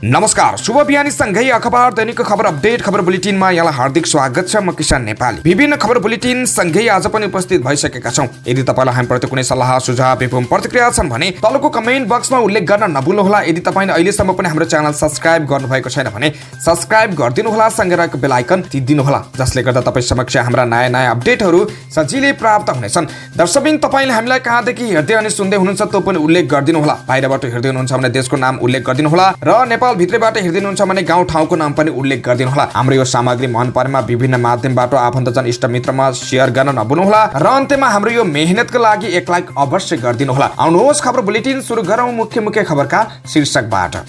नमस्कार, शुभ बिहानी सँगै अखबार दैनिक खबर अपडेट खबर बुलेटिनमा यहाँलाई हार्दिक स्वागत छ। म किसान नेपाली विभिन्न खबर बुलेटिन सँगै आज पनि उपस्थित भइसकेका छौं। यदि तपाईलाई हामीप्रति कुनै सल्लाह सुझाव एवं प्रतिक्रिया छन् भने तलको कमेन्ट बक्समा उल्लेख गर्न नभुल्नुहोला। यदि तपाईले अहिलेसम्म पनि हाम्रो च्यानल सब्स्क्राइब गर्नुभएको छैन भने सब्स्क्राइब गरिदिनुहोला, सँगै रहेको बेल आइकन थिचिदिनुहोला, जसले गर्दा तपाई समक्ष हाम्रा नयाँ अपडेटहरू सजिलै प्राप्त हुनेछन्। दर्शकबिन तपाईले हामीलाई कहाँदेखि हेर्दै अनि सुन्दै हुनुहुन्छ त्यो पनि उल्लेख गरिदिनुहोला। बाहिरबाट हेर्दै हुनुहुन्छ भने देशको नाम उल्लेख गरिदिनुहोला र नेपाल भित्रबाट हेर्दै हुनुहुन्छ भने गाउँ ठाउँको नाम पनि उल्लेख गरिदिनुहोला। हाम्रो यो सामग्री मन परेमा विभिन्न माध्यमबाट आफन्तजन इष्ट मित्रमा शेयर गर्न नभुल्नुहोला र अन्त्यमा हाम्रो यो मेहनतको लागि एक लाइक अवश्य गरिदिनुहोला। आउनुहोस् खबर बुलेटिन सुरु गरौँ मुख्य खबरका शीर्षकबाट।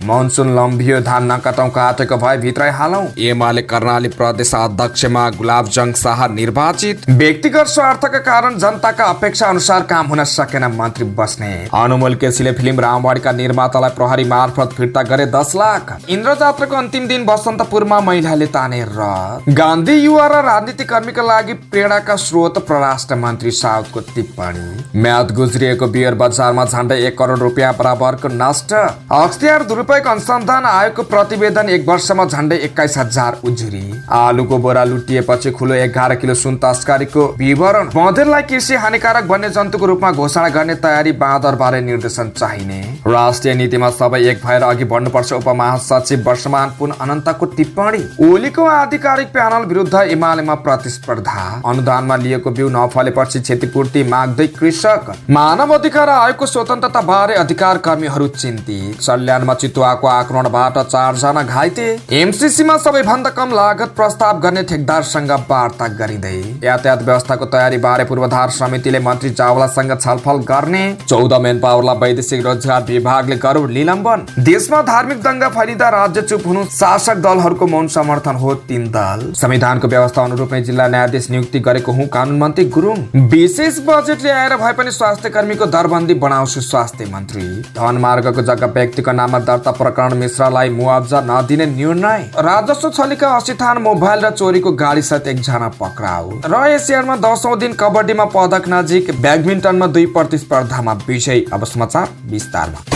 मनसुन लम्बियो, धान नकाटौं, काटेको भए भित्रै हालौं। एमाले कर्णाली प्रदेश अध्यक्षमा गुलाबजंग शाह निर्वाचित। व्यक्तिगत स्वार्थका कारण जनताका अपेक्षा अनुसार काम हुन सकेन, मन्त्री बस्नेत। अनुमोल केसीले फिल्म रामवाड़ीका निर्मातालाई प्रहरी मार्फत फिर्ता गरे 10 लाख। इन्द्रजात्राको अन्तिम दिन बसन्तपुरमा महिलाले तानेर रथ। गान्धी युवा र राजनीतिक कर्मीका लागि प्रेरणाका स्रोत, परराष्ट्र मन्त्री साउदको टिप्पणी। म्याद गुज्रिएको बियर बजारमा झण्डै 1 करोड रुपियाँ बराबरको नष्ट। अख्तियार दुरुपयोग अनुसन्धान आयोगको प्रतिवेदन 1 वर्षमा झण्डै 21,000 उजुरी। आलुको बोरा लुटिएपछि खुलो 11 किलो सुन तस्करीको विवरण। बँदेललाई कृषि हानिकारक वन्य जन्तुको रूपमा घोषणा गर्ने तयारी, बाँदरबारे निर्देशन चाहिने। राष्ट्रिय नीतिमा सबै एक भएर अघि बढ्नुपर्छ, उपमहासचिव वर्षमान पुन अनन्तको टिप्पणी। ओलीको आधिकारिक प्यानल विरुद्ध एमालेमा प्रतिस्पर्धा। अनुदानमा लिएको बिउ नफलेपछि क्षतिपूर्ति माग्दै कृषक। मानव अधिकार आयोगको स्वतन्त्रता बारे अधिकार कर्मीहरू चिन्तित। सल्यानमा चितुवाको आक्रमणबाट 4 जना घाइते। एमसीसीमा सबैभन्दा कम लागत प्रस्ताव गर्ने ठेकदारसँग वार्ता गरिँदै। यातायात व्यवस्थाको तयारी बारे पूर्वाधार समितिले मन्त्री चावलासँग छलफल गर्ने। 14 मेन पावरलाई वैदेशिक रोजगार विभागले गर्यो निलम्बन। देशमा धार्मिक दंगा फैलिँदा राज्य चुप हुनु, शासक दलहरूको मौन समर्थन हो 3 दल। संविधानको व्यवस्था अनुरूप नै जिल्ला न्यायाधीश नियुक्ति गरेको हुँ, कानून मन्त्री गुरुङ। विशेष बजेट ल्याएर भए पनि स्वास्थ्य कर्मीको दरबन्दी बनाउँछु, स्वास्थ्य मन्त्री। धनमार्गको जग्गा व्यक्तिको नाममा दर्ता प्रकरण, मिश्रालाई मुआवजा नदिने निर्णय। राजस्व छलीका 80 थान मोबाइल र चोरीको गाडी सहित 1 जना पक्राउ। र एसियामा 10औं दिन कबड्डीमा पदक नजिक, ब्याडमिन्टनमा 2 प्रतिस्पर्धामा विजय। अब समाचार विस्तारमा।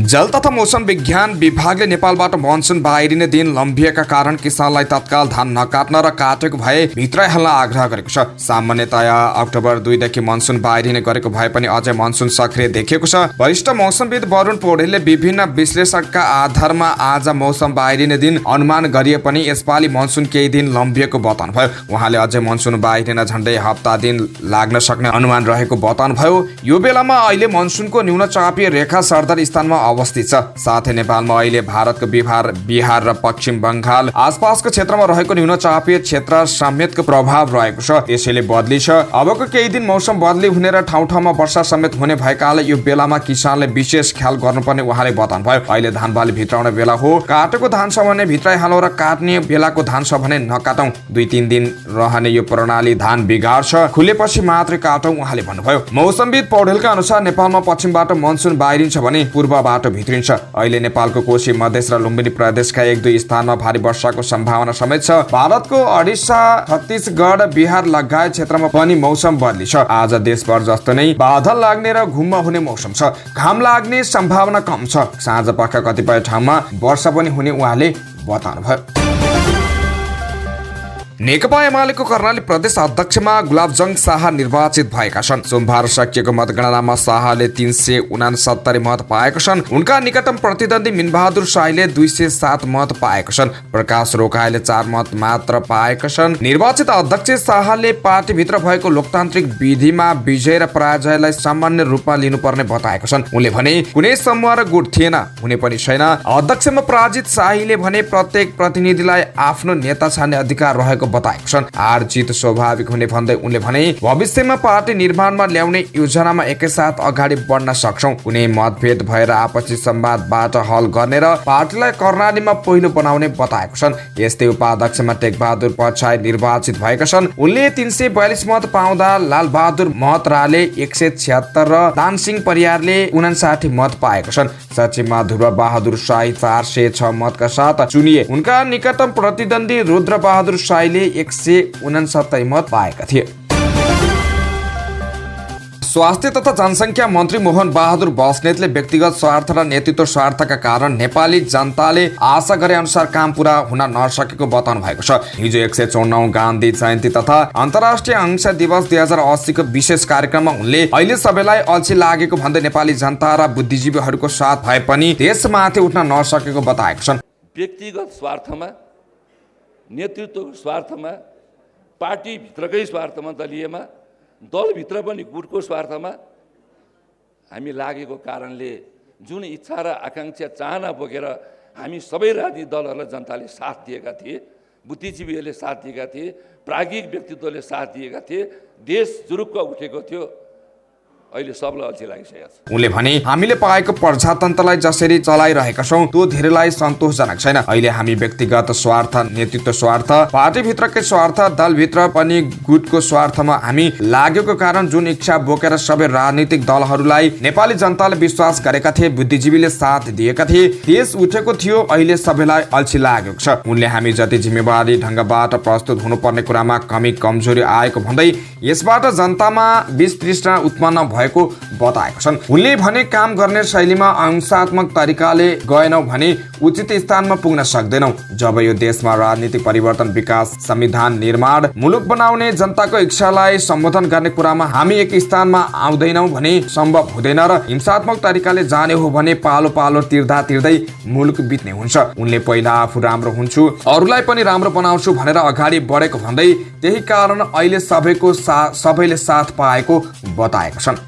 जल तथा मौसम विज्ञान विभागले नेपालबाट मनसुन बाहिरिने दिन लम्बिएका कारण किसानलाई तत्काल धान नकाट्न र काटेको भए भित्रै हाल्न आग्रह गरेको छ। सामान्यतया अक्टोबर 2 देखि मनसुन बाहिरिने गरेको भए पनि अझै मनसुन सक्रिय देखिएको छ। वरिष्ठ मौसमविद वरुण पौडेलले विभिन्न विश्लेषकका आधारमा आज मौसम बाहिरिने दिन अनुमान गरिए पनि यसपालि मनसुन केही दिन लम्बिएको बताउनु भयो। उहाँले अझै मनसुन बाहिरिन झण्डै हप्ता दिन लाग्न सक्ने अनुमान रहेको बताउनु भयो। यो बेलामा अहिले मनसुनको न्यून चापीय रेखा सरदर स्थानमा अवस्थित छ। साथै नेपालमा अहिले भारतको बिहार र पश्चिम बंगाल आसपासको क्षेत्रमा रहेको न्यून चापीय क्षेत्र समेतको प्रभाव रहेको छ। त्यसैले बदली छ। अबको केही दिन मौसम बदली हुने र ठाउँ ठाउँमा वर्षा समेत हुने भएकाले यो बेलामा किसानले विशेष ख्याल गर्नुपर्ने उहाँले बताउनु भयो। अहिले धान बाली भित्राउने बेला हो। काटेको धान छ भने भित्रै हालौँ र काट्ने बेलाको धान छ भने नकाटौं। 2-3 दिन रहने यो प्रणाली धान बिगार्छ, खुलेपछि मात्रै काटौं, उहाँले भन्नुभयो। मौसमविद पौडेलका अनुसार नेपालमा पश्चिमबाट मनसुन बाहिरिन्छ भने पूर्वबाट भित्रिन्छ। अहिले नेपालको कोशी, मधेस र लुम्बिनी प्रदेशका 1-2 स्थानमा भारी वर्षाको सम्भावना समेत छ। भारतको ओडिसा, छत्तीसगढ, बिहार लगायत क्षेत्रमा पनि मौसम बदली छ। आज देशभर जस्तो नै बादल लाग्ने र घुम्म हुने मौसम छ। घाम लाग्ने सम्भावना कम छ। साँझ पख कतिपय ठाउँमा वर्षा पनि हुने उहाँले बताउनु भयो। नेकपा एमालेको कर्णाली प्रदेश अध्यक्षमा गुलाबजंग शाह निर्वाचित भएका छन्। सोमबार सकिएको मतगणनामा शाहले 369 मत पाएका छन्। उनका निकटतम प्रतिद्वन्दी मिनबहादुर शाहीले 207 मत पाएका छन्। प्रकाश रोकाईले 4 मत मात्र पाएका छन्। निर्वाचित अध्यक्ष शाहले पार्टीभित्र भएको लोकतान्त्रिक विधिमा विजय र पराजयलाई सामान्य रूपमा लिनुपर्ने बताएका छन्। उनले भने कुनै समूह र गुट थिएन, हुने पनि छैन। अध्यक्षमा पराजित शाहीले भने प्रत्येक प्रतिनिधिलाई आफ्नो नेता छान्ने अधिकार रहेको बताएका छन्। हार जित स्वाभाविक हुने भन्दै उनले भने भविष्यमा पार्टी निर्माणमा ल्याउने योजनामा एकैसाथ अगाडि बढ्न सक्छौं। कुनै मतभेद भएर आपसी संवादबाट हल गर्ने र पार्टीलाई कर्णालीमा पहिलो बनाउने बताएका छन्। यस्तै उपाध्यक्षमा टेकबहादुर पछाई निर्वाचित भएका छन्। उनले 342 मत पाउँदा लालबहादुर महतराले 176 र दानसिंह परियारले 59 मत पाएका छन्। सचिवमा ध्रुव बहादुर शाही 406 मतका साथ चुनिए। उनका निकटतम प्रतिद्वन्दी रुद्र बहादुर शाहीले 169 मत पाएका थिए। स्वास्थ्य तथा जनसङ्ख्या मन्त्री मोहन बहादुर बस्नेतले व्यक्तिगत स्वार्थ र नेतृत्व स्वार्थका कारण नेपाली जनताले आशा गरे अनुसार काम पूरा हुन नसकेको बताउनु भएको छ। हिजो 154औं गान्धी जयन्ती तथा अन्तर्राष्ट्रिय अहिंसा दिवस 2080 को विशेष कार्यक्रममा उनले अहिले सबैलाई अल्छी लागेको भन्दै नेपाली जनता र बुद्धिजीवीहरूको साथ भए पनि देशमाथि उठ्न नसकेको बताएको छन्। व्यक्तिगत स्वार्थमा, नेतृत्वको स्वार्थमा, पार्टीभित्रकै स्वार्थमा, दलीयमा, दलभित्र पनि गुटको स्वार्थमा हामी लागेको कारणले जुन इच्छा र आकांक्षा चाहना बोकेर हामी सबै राजनीतिक दलहरूलाई जनताले साथ दिएका थिए, बुद्धिजीवीहरूले साथ दिएका थिए, प्राज्ञिक व्यक्तित्वले साथ दिएका थिए, देश जुरुक्क उठेको थियो। अहिले सबलाई अल्छी लागिसकेको छ। उनले भने हामीले पाएको प्रजातन्त्रलाई जसरी चलाइरहेका छौं त्यो धेरैलाई सन्तोषजनक छैन। अहिले हामी व्यक्तिगत स्वार्थ, नेतृत्व स्वार्थ, पार्टीभित्रकै स्वार्थ, दलभित्र पनि गुटको स्वार्थमा हामी लागेको कारण जुन इच्छा बोकेर सबै राजनीतिक दलहरूलाई नेपाली जनताले विश्वास गरेका थिए, बुद्धिजीवीले साथ दिएका थिए, देश उठेको थियो। अहिले सबैलाई अल्छी लागेको छ। उनले हामी जति जिम्मेवारी ढङ्गबाट प्रस्तुत हुनुपर्ने कुरामा कमी कमजोरी आएको भन्दै यसबाट जनतामा विष तृष्णा उत्पन्न भएको बताएका छन्। उनले भने काम गर्ने शैलीमा अहिंसात्मक तरिकाले गएनौं भने उचित स्थानमा पुग्न सक्दैनौं। जब यो देशमा राजनीतिक परिवर्तन, विकास, संविधान निर्माण, मुलुक बनाउने जनताको इच्छालाई सम्बोधन गर्ने कुरामा हामी एक स्थानमा आउँदैनौं भने सम्भव हुँदैन र हिंसात्मक तरिकाले जाने हो भने पालो पालो तिर्दा तिर्दै मुलुक बित्ने हुन्छ। उनले पहिला आफू राम्रो हुन्छु, अरूलाई पनि राम्रो बनाउँछु भनेर अगाडि बढेको भन्दै त्यही कारण अहिले सबैले साथ पाएको बताएका छन्।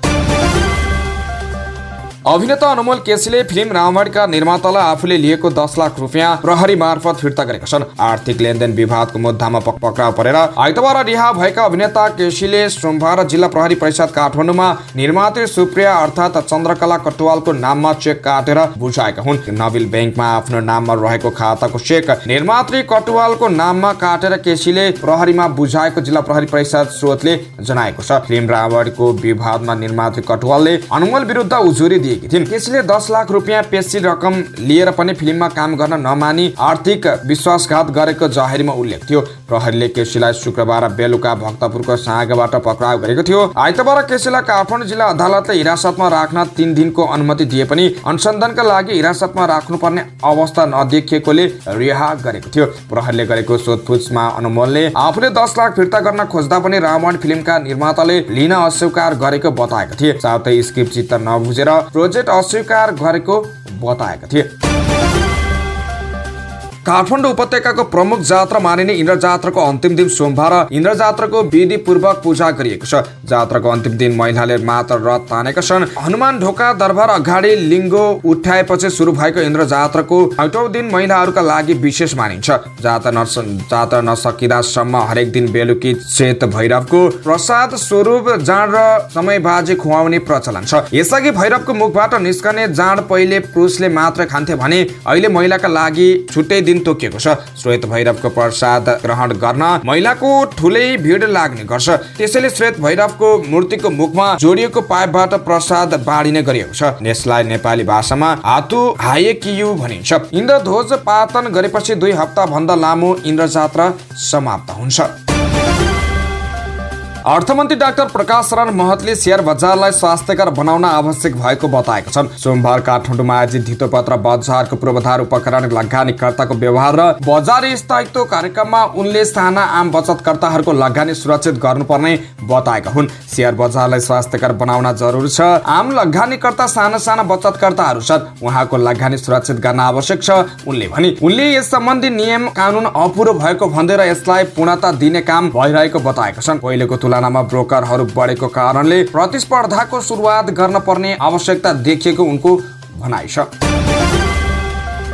अभिनेता अनमोल केसीले फिल्म रावणका निर्मातालाई आफूले लिएको 10 लाख रुपियाँ प्रहरी मार्फत फिर्ता गरेका छन्। आर्थिक लेनदेन विवादको मुद्दामा पक्राउ परेर आइतबार रिहा भएका अभिनेता केसीले सोमबार जिल्ला प्रहरी परिषद काठमाडौँमा निर्मात्री सुप्रिया अर्थात् चन्द्रकला कटुवालको नाममा चेक काटेर बुझाएका हुन्। नबिल ब्याङ्कमा आफ्नो नाममा रहेको खाताको चेक निर्मात्री कटुवालको नाममा काटेर केसीले प्रहरीमा बुझाएको जिल्ला प्रहरी परिषद स्रोतले जनाएको छ। फिल्म रावणको विवादमा निर्मात्री कटुवालले अनमोल विरुद्ध उजुरी केसीले 10 लाख रुपियाँ पेशी रकम लिएर पनि फिल्ममा काम गर्न नमानी आर्थिक विश्वासघात गरेको जाहेरीमा उल्लेख थियो। प्रहरीले केसीलाई शुक्रबार बेलुका भक्तपुरको साँगाबाट पक्राउ गरेको थियो। आइतबार केसीलाई काठमाडौँ जिल्ला अदालतले हिरासतमा राख्न 3 दिनको अनुमति दिए पनि अनुसन्धानका लागि हिरासतमा राख्नुपर्ने अवस्था नदेखिएकोले रिहा गरेको थियो। प्रहरीले गरेको सोधपुछमा अनमोलले आफूले 10 लाख फिर्ता गर्न खोज्दा पनि रावण फिल्मका निर्माताले लिन अस्वीकार गरेको बताएका थिए। साथै स्क्रिप्ट चित्त नबुझेर प्रोजेक्ट अस्वीकार गरेको बताएका थिए। काठमाडौँ उपत्यकाको प्रमुख जात्रा मानिने इन्द्र जात्राको अन्तिम दिन सोमबार इन्द्र जात्राको विधि पूर्वक पूजा गरिएको छ। जात्राको अन्तिम दिन महिलाले मात्र रथ तानेका छन्। हनुमान ढोका दरबार अगाडि लिङ्गो उठाएपछि सुरु भएको इन्द्र जात्राको 8औं दिन महिलाहरूका लागि विशेष मानिन्छ। जात्रा नसकिदासम्म हरेक दिन बेलुकी श्वेत भैरवको प्रसाद स्वरूप जाँड र समयबाजी खुवाउने प्रचलन छ। यसअघि भैरवको मुखबाट निस्कने जाँड पहिले पुरुषले मात्र खान्थे भने अहिले महिलाका लागि छुट्टै दिन तोकिएको छ। श्वेत भैरवको प्रसाद ग्रहण गर्न महिलाको ठुलै भिड लाग्ने गर्छ। त्यसैले श्वेत भैरवको मूर्तिको मुखमा जोडिएको पाइपबाट प्रसाद बाँडिने गरिएको छ। यसलाई नेपाली भाषामा हातु हायेकियु भनिन्छ। इन्द्रध्वज पातन गरेपछि 2 हप्ता भन्दा लामो इन्द्र जात्रा समाप्त हुन्छ। अर्थमन्त्री डाक्टर प्रकाश शरण महतले शेयर बजारलाई स्वास्थ्यकर बनाउन आवश्यक भएको बताएका छन्। सोमबार काठमाडौँमा आयोजित धितोपत्र बजारको पूर्वाधार उपकरण लगानीकर्ताको व्यवहार र बजार स्थायित्व कार्यक्रममा उनले साना आम बचतकर्ताहरूको लगानी सुरक्षित गर्नुपर्ने बताएका हुन्। शेयर बजारलाई स्वास्थ्यकर बनाउन जरुरी छ। आम लगानीकर्ता साना बचतकर्ताहरू छन्, उहाँको लगानी सुरक्षित गर्न आवश्यक छ उनले भने। उनले यस सम्बन्धी नियम कानुन अपुरो भएको भन्दै र यसलाई पूर्णता दिने काम भइरहेको बताएका छन्। पहिलेको तुलनामा ब्रोकरहरू बढेको कारणले प्रतिस्पर्धाको सुरुवात गर्न पर्ने आवश्यकता देखिएको उनको भनाइ छ।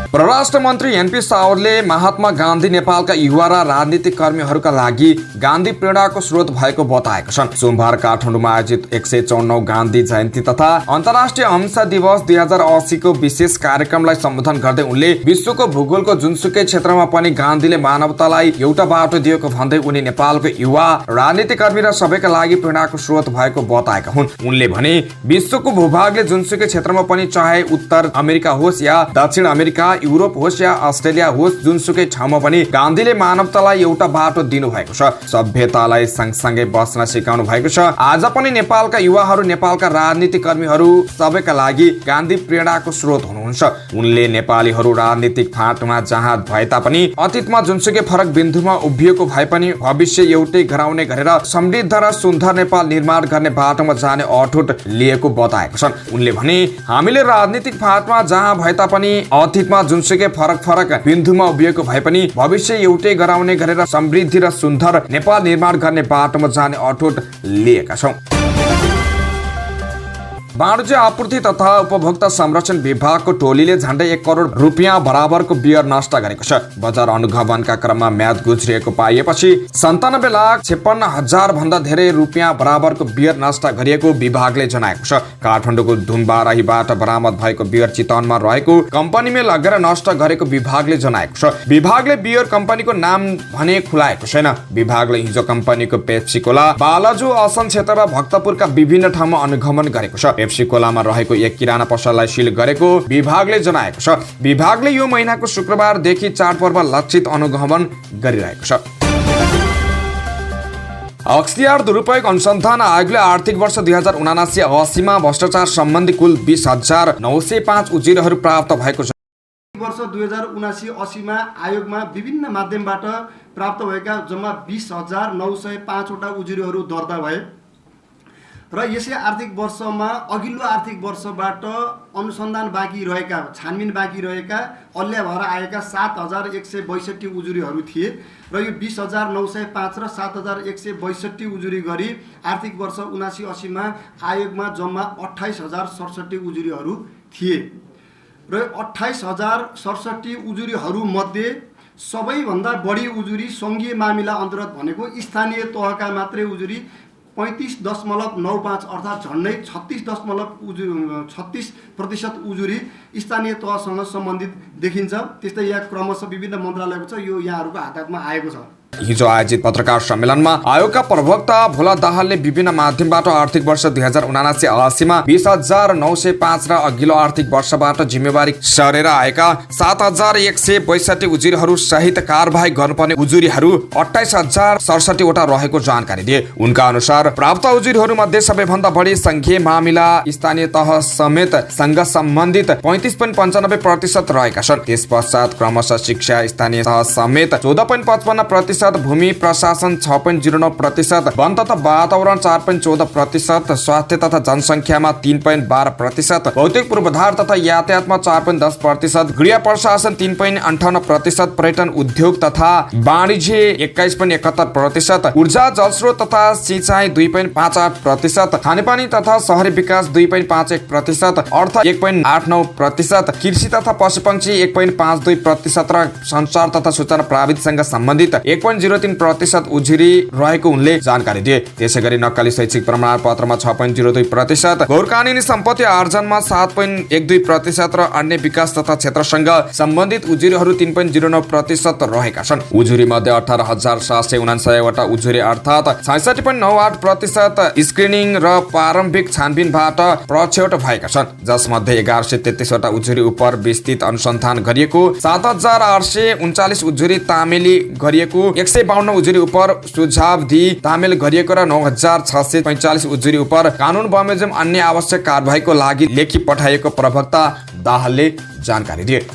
परराष्ट्र मन्त्री एनपी सावरले महात्मा गान्धी नेपालका युवा र राजनीतिक कर्मीहरूका लागि गान्धी प्रेरणाको स्रोत भएको बताएका छन्। सोमबार काठमाडौँमा आयोजित 154औं गान्धी जयन्ती तथा अन्तर्राष्ट्रिय अहिंसा दिवस 2080 को विशेष कार्यक्रमलाई सम्बोधन गर्दै उनले विश्वको भूगोलको जुनसुकै क्षेत्रमा पनि गान्धीले मानवतालाई एउटा बाटो दिएको भन्दै उनी नेपालको युवा, राजनीतिक कर्मी र सबैका लागि प्रेरणाको स्रोत भएको बताएका हुन्। उनले भने विश्वको भूभागले जुनसुकै क्षेत्रमा पनि चाहे उत्तर अमेरिका होस् या दक्षिण अमेरिका युरोप होस् या अस्ट्रेलिया होस्, जुनसुकै ठाउँमा पनि गान्धीले मानवतालाई एउटा बाटो दिनुभएको छ, सभ्यतालाई सँगसँगै बस्न सिकाउनु भएको छ। आज पनि नेपालका युवाहरू, नेपालका राजनीतिक कर्मीहरू सबैका लागि गान्धी प्रेरणाको स्रोत हुनुहुन्छ। उनले नेपालीहरू राजनीतिक फाँटमा जहाँ भए तापनि अतीतमा जुनसुकै फरक बिन्दुमा उभिएको भए पनि भविष्य एउटै गराउने गरेर समृद्ध र सुन्दर नेपाल निर्माण गर्ने बाटोमा जाने अठोट लिएको बताएको छन्। उनले भने हामीले राजनीतिक फाँटमा जहाँ भए तापनि अतीतमा जुनसुकै फरक बिन्दुमा उभिएको भए पनि भविष्य एउटै गराउने गरेर समृद्धि र सुन्दर नेपाल निर्माण गर्ने बाटोमा जाने अठोट लिएका छौं। वाणिज्य आपूर्ति तथा उपभोक्ता संरक्षण विभागको टोलीले झण्डै 1 करोड रुपियाँ बराबरको बियर नष्ट गरेको छ। बजार अनुगमनका क्रममा म्याद गुज्रिएको पाइएपछि 97,56,000 भन्दा धेरै रुपियाँ बराबरको बियर नष्ट गरिएको विभागले जनाएको छ। काठमाडौँको धुमबाराहीबाट बरामद भएको बियर चितवनमा रहेको कम्पनीमा लगेर नष्ट गरेको विभागले जनाएको छ। विभागले बियर कम्पनीको नाम भने खुलाएको छैन। विभागले हिजो कम्पनीको पेप्सी कोला, बालाजु असन क्षेत्र र भक्तपुरका विभिन्न ठाउँमा अनुगमन गरेको छ। पेप्सी कोलामा रहेको एक किराना पसललाई सिल गरेको विभागले जनाएको छ। विभागले यो महिनाको शुक्रबारदेखि चाडपर्व लक्षित अनुगमन गरिरहेको छ। अख्तियार दुरुपयोग अनुसन्धान आयोगले आर्थिक वर्ष 2079-80 मा भ्रष्टाचार सम्बन्धी कुल 20,905 उजुरीहरू प्राप्त भएको छ। वर्ष 2079-80 मा आयोगमा विभिन्न माध्यमबाट प्राप्त भएका जम्मा 20,905 वटा उजुरीहरू दर्ता भए र यसै आर्थिक वर्षमा अघिल्लो आर्थिक वर्षबाट अनुसन्धान बाँकी रहेका, छानबिन बाँकी रहेका, अल्ल्या भएर आएका 7,162 उजुरीहरू थिए र यो 20,905 र 7,162 उजुरी गरी आर्थिक वर्ष 79-80 मा आयोगमा जम्मा 28,067 उजुरीहरू थिए र 28,067 उजुरीहरू मध्ये सबैभन्दा बढी उजुरी सङ्घीय मामिला अन्तर्गत भनेको स्थानीय तहका मात्रै उजुरी 35.95 अर्थात् झन्डै 36% उजुरी स्थानीय तहसँग सम्बन्धित देखिन्छ। त्यस्तै यहाँ क्रमशः विभिन्न मन्त्रालयको छ, यो यहाँहरूको हातमा आएको छ। हिजो आयोजित पत्रकार सम्मेलनमा आयोगका प्रवक्ता भोला दाहालले विभिन्न माध्यमबाट आर्थिक वर्ष 2079-80 मा 20,905 र अघिल्लो आर्थिक वर्षबाट जिम्मेवारी सरेर आएका 7,162 उजुरीहरू सहित कारबाही गर्नुपर्ने उजुरीहरू 28,067 वटा रहेको जानकारी दिए। उनका अनुसार प्राप्त उजुरीहरू मध्ये सबैभन्दा बढी संघीय मामिला स्थानीय तह समेत सँग सम्बन्धित 35.95% रहेका छन्। त्यस पश्चात क्रमशः शिक्षा स्थानीय तह समेत 14.55%, भूमि प्रशासन 6.09%, वन तथा वातावरण 4.14%, स्वास्थ्य तथा जनसङ्ख्यामा 3.12%, भौतिक पूर्वाधार तथा यातायातमा 4.10%, गृह प्रशासन 3.58%, पर्यटन उद्योग तथा वाणिज्य 21.71%, ऊर्जा जलस्रोत तथा सिंचाइ 2.58%, खानेपानी तथा शहरी विकास 2.51%, अर्थ 1.89%, कृषि तथा पशुपक्षी 1.52% र सञ्चार तथा सूचना प्राविधिसँग सम्बन्धित 1.03% उजुरी रहेको उनले जानकारी दिए। त्यसैगरी नक्कली शैक्षिक प्रमाणपत्रमा 6.02%, गैरकानुनी सम्पत्ति आर्जनमा 7.12% र अन्य विकास तथा क्षेत्रसँग सम्बन्धित उजुरीहरू 3.09% रहेका छन्। उजुरी मध्ये 18,759 वटा उजुरी अर्थात् 66.98% स्क्रिनिङ र प्रारम्भिक छानबिनबाट प्रक्षेपण भएका छन्, जसमध्ये 1133 वटा उजुरी उप विस्तृत अनुसन्धान गरिएको, 7,839 उजुरी तामेली गरिएको, 152 उजुरी उप सुझाव दिई तामेल गरिएको र 9,645 उजुरी उप कानुन बमोजिम अन्य आवश्यक कारबाहीको लागि लेखी पठाइएको प्रवक्ता दाहालले जानकारी दिए।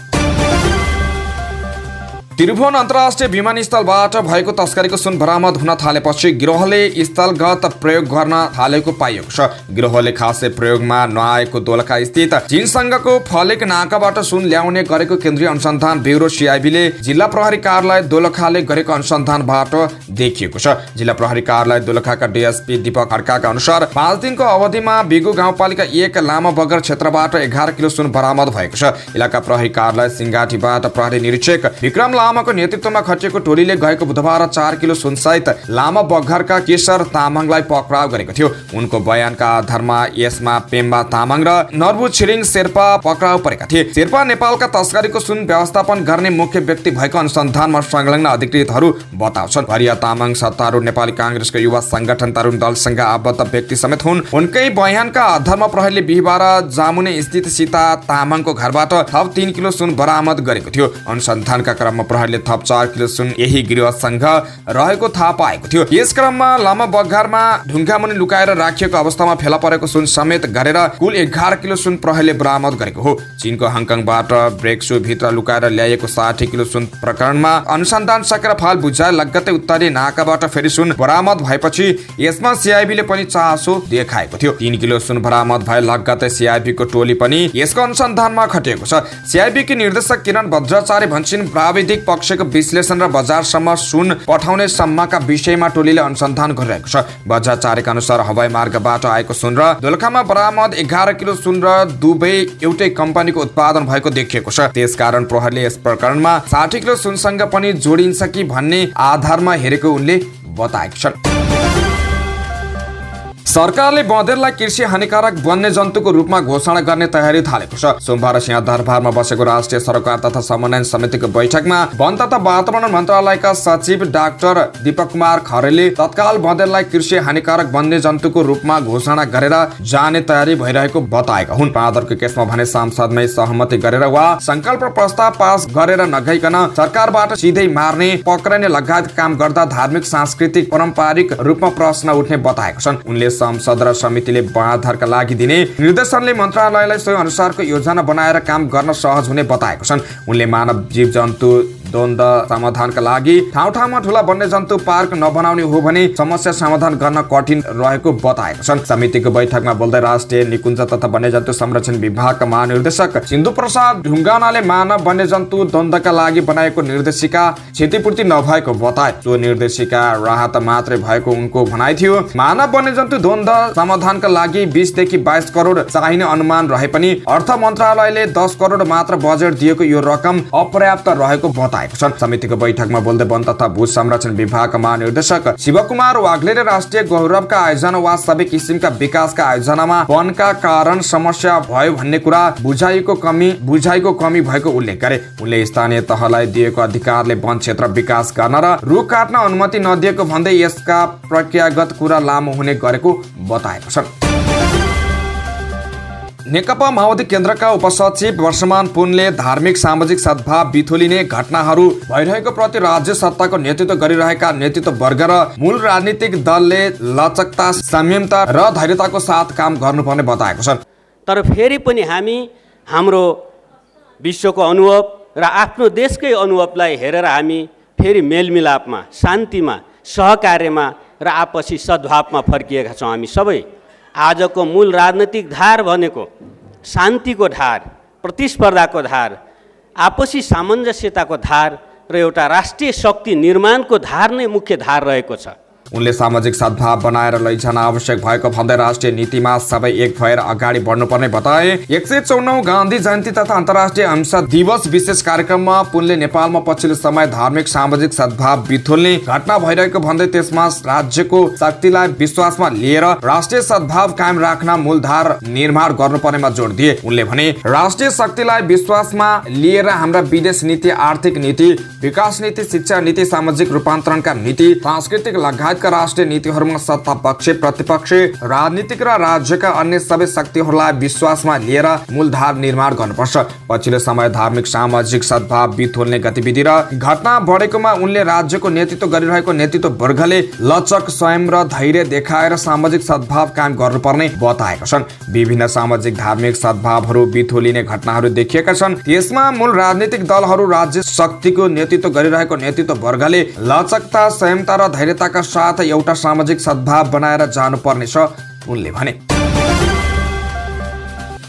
त्रिभुवन अन्तर्राष्ट्रिय विमानस्थलबाट भएको तस्करीको सुन बरामद हुन थालेपछि गिरोहले स्थलगत प्रयोग गर्न थालेको पाइएको छ। गिरोहले खासै प्रयोगमा नआएको दोलखा स्थित चीनसँगको फलेक नाकाबाट सुन ल्याउने गरेको केन्द्रीय अनुसन्धान ब्युरो सीआईबीले जिल्ला प्रहरी कार्यालय दोलखाले गरेको अनुसन्धानबाट देखिएको छ। जिल्ला प्रहरी कार्यालय दोलखाका डीएसपी दीपक खड्काका अनुसार 5 दिनको अवधिमा बिगु गाउँपालिका 1 लामा बगर क्षेत्रबाट 11 किलो सुन बरामद भएको छ। इलाका प्रहरी कार्यालय सिंगाटीबाट प्रहरी निरीक्षक विक्रम लामाको नेतृत्वमा खटिएको टोलीले गएको बुधबार 4 किलो सुनसहित लामा बगरका केशर तामाङलाई पक्राउ गरेको थियो। उनको बयानका आधारमा यसमा पेम्बा तामाङ र नर्बु छिरिङ शेर्पा पक्राउ परेका थिए। शेर्पा नेपालका तस्करीको सुन व्यवस्थापन गर्ने मुख्य व्यक्ति भएको अनुसन्धानमा संलग्न अधिकृतहरू बताउँछन्। भरिया तामाङ सत्तारूढ नेपाली कांग्रेसको युवा संगठन तरुण दलसँग आबद्ध व्यक्ति समेत हुन्। उनकै बयानका आधारमा प्रहरीले बिहीबार जामुने स्थित सीता तामाङको घरबाट थप 3 किलो सुन बरामद गरेको थियो। अनुसन्धानका क्रममा प्रहरीले थप 4 किलो सुन यही गृहसँग रहेको थाहा पाएको थियो। यस क्रममा लामा बगरमा ढुङ्गामुनि लुकाएर राखिएको अवस्थामा फेला परेको सुन समेत गरेर कुल 11 किलो सुन प्रहरीले बरामद गरेको हो। चीनको हङकङबाट ब्रेक्सु भित्र लुकाएर ल्याएको 60 किलो सुन प्रकरणमा अनुसन्धान सकेर फाल बुझाए लगत्तै उत्तरी नाकाबाट फेरि सुन बरामद भएपछि यसमा सीआईबीले पनि चासो देखाएको थियो। 3 किलो सुन बरामद भए लगत्तै सीआईबी को टोली पनि यसको अनुसन्धानमा खटिएको छ। सीआईबी की निर्देशक किरण बज्राचार्य भन्छन् प्राविधिक पक्षको विश्लेषण र बजारसम्म सुन पठाउने सम्मका विषयमा टोलीले अनुसन्धान गरिरहेको छ। बज्राचार्यका अनुसार हवाई मार्गबाट आएको सुन र दोलखामा बरामद 11 किलो सुन र दुवै एउटै कम्पनीको उत्पादन भएको देखिएको छ। त्यसकारण प्रहरीले यस प्रकरणमा 60 किलो सुनसँग पनि जोडिन्छ कि भन्ने आधारमा हेरेको उनले बताएका छन्। सरकारले बँदेरलाई कृषि हानिकारक वन्यजन्तुको रूपमा घोषणा गर्ने तयारी थालेको छ। सोमबार सिंहदरबारमा बसेको राष्ट्रिय सरोकार तथा समन्वयन समितिको बैठकमा वन तथा वातावरण मन्त्रालयका सचिव डाक्टर दीपक कुमार खरेलले तत्काल बँदेरलाई कृषि हानिकारक वन्यजन्तुको रूपमा घोषणा गरेर जाने तयारी भइरहेको बताएका हुन्। पाँदरको केसमा भने सांसदमै सहमति गरेर वा संकल्प प्रस्ताव पास गरेर नगइकन सरकारबाट सिधै मार्ने पक्राउने लगायत काम गर्दा धार्मिक सांस्कृतिक पारम्परिक रूपमा प्रश्न उठ्ने बताएका छन्। उनले संसद र समितिले बाँधरका लागि दिने निर्देशनले मन्त्रालयलाई सोही अनुसारको योजना बनाएर काम गर्न सहज हुने बताएको छन्। उनले मानव जीव जन्तु द्वन्द्व समाधानका लागि ठाउँ-ठाउँमा ठूला वन्यजन्तु पार्क नबनाउने हो भने समस्या समाधान गर्न कठिन रहेको बताएको छन्। समितिको बैठकमा बोल्दै राष्ट्रिय निकुञ्ज तथा वन्यजन्तु संरक्षण विभागका महानिर्देशक सिन्धु प्रसाद ढुङ्गानाले मानव वन्यजन्तु द्वन्द्वका लागि बनाएको निर्देशिका क्षतिपूर्ति नभएको बताए। त्यो निर्देशिका राहत मात्रै भएको उनको भनाइ थियो। मानव वन्यजन्तु द्वन्द्व समाधानका लागि 20 देखि 22 करोड चाहिने अनुमान रहे पनि अर्थ मन्त्रालयले 10 करोड मात्र बजेट दिएको यो रकम अपर्याप्त रहेको बताए। समितिको बैठकमा बोल्दै वन तथा भू संरक्षण विभागका महानिर्देशक शिवकुमार वाग्लेले राष्ट्रिय गौरवका आयोजना वा सबै किसिमका विकासका आयोजनामा वनका कारण समस्या भयो भन्ने कुरा बुझाइको कमी भएको उल्लेख गरे। उनले स्थानीय तहलाई दिएको अधिकारले वन क्षेत्र विकास गर्न र रुख काट्न अनुमति नदिएको भन्दै यसका प्रक्रियागत कुरा लामो हुने गरेको बताएको छ। नेकपा माओवादी केन्द्रका उपसचिव वर्षमान पुनले धार्मिक सामाजिक सद्भाव बिथोलिने घटनाहरू भइरहेको प्रति राज्य सत्ताको नेतृत्व गरिरहेका नेतृत्व वर्ग र मूल राजनीतिक दलले लचकता, संयमता र धैर्यताको साथ काम गर्नुपर्ने बताएको छ। तर फेरि पनि हामी हाम्रो विश्वको अनुभव र आफ्नो देशकै अनुभवलाई हेरेर हामी फेरि मेलमिलापमा, शान्तिमा, सहकार्यमा र आपसी सद्भावमा फर्किएका छौँ। हामी सबै आजको मूल राजनीतिक धार भनेको शान्तिको धार, प्रतिस्पर्धाको धार, आपसी सामञ्जस्यताको धार र एउटा राष्ट्रिय शक्ति निर्माणको धार नै मुख्य धार रहेको छ। उनले सामाजिक सद्भाव बनाएर लैजान आवश्यक भएको भन्दै राष्ट्रिय नीतिमा सबै एक भएर अगाडि बढ्नुपर्ने बताए। 154औं गान्धी जयन्ती तथा अन्तर्राष्ट्रिय अहिंसा दिवस विशेष कार्यक्रममा पुनले नेपालमा पछिल्लो समय धार्मिक सामाजिक सद्भाव बिथोल्ने घटना भइरहेको भन्दै त्यसमा राज्यको शक्तिलाई विश्वासमा लिएर राष्ट्रिय सद्भाव कायम राख्न मूलधार निर्माण गर्नुपर्नेमा जोड दिए। उनले भने राष्ट्रिय शक्तिलाई विश्वासमा लिएर हाम्रा विदेश नीति, आर्थिक नीति, विकास नीति, शिक्षा नीति, सामाजिक रूपान्तरणका नीति, सांस्कृतिक लगायत राष्ट्रिय नीतिहरूमा सत्ता पक्ष, प्रतिपक्ष, राजनीतिक र राज्यका अन्य सबै शक्तिहरूलाई विश्वासमा लिएर मूलधार निर्माण गर्नुपर्छ। पछिल्लो समय धार्मिक सामाजिक सद्भाव बिथोल्ने गतिविधि र घटना बढेकोमा उनले राज्यको नेतृत्व गरिरहेको नेतृत्व वर्गले लचक, संयम र धैर्य देखाएर सामाजिक सद्भाव कायम गर्नुपर्ने बताएका छन्। विभिन्न सामाजिक धार्मिक सद्भावहरू बिथोलिने घटनाहरू देखिएका छन्। त्यसमा मूल राजनीतिक दलहरू, राज्य शक्तिको नेतृत्व गरिरहेको नेतृत्व वर्गले लचकता, संयमता र धैर्यताका साथ एउटा सामाजिक सद्भाव बनाएर जानुपर्ने छ उनले भने।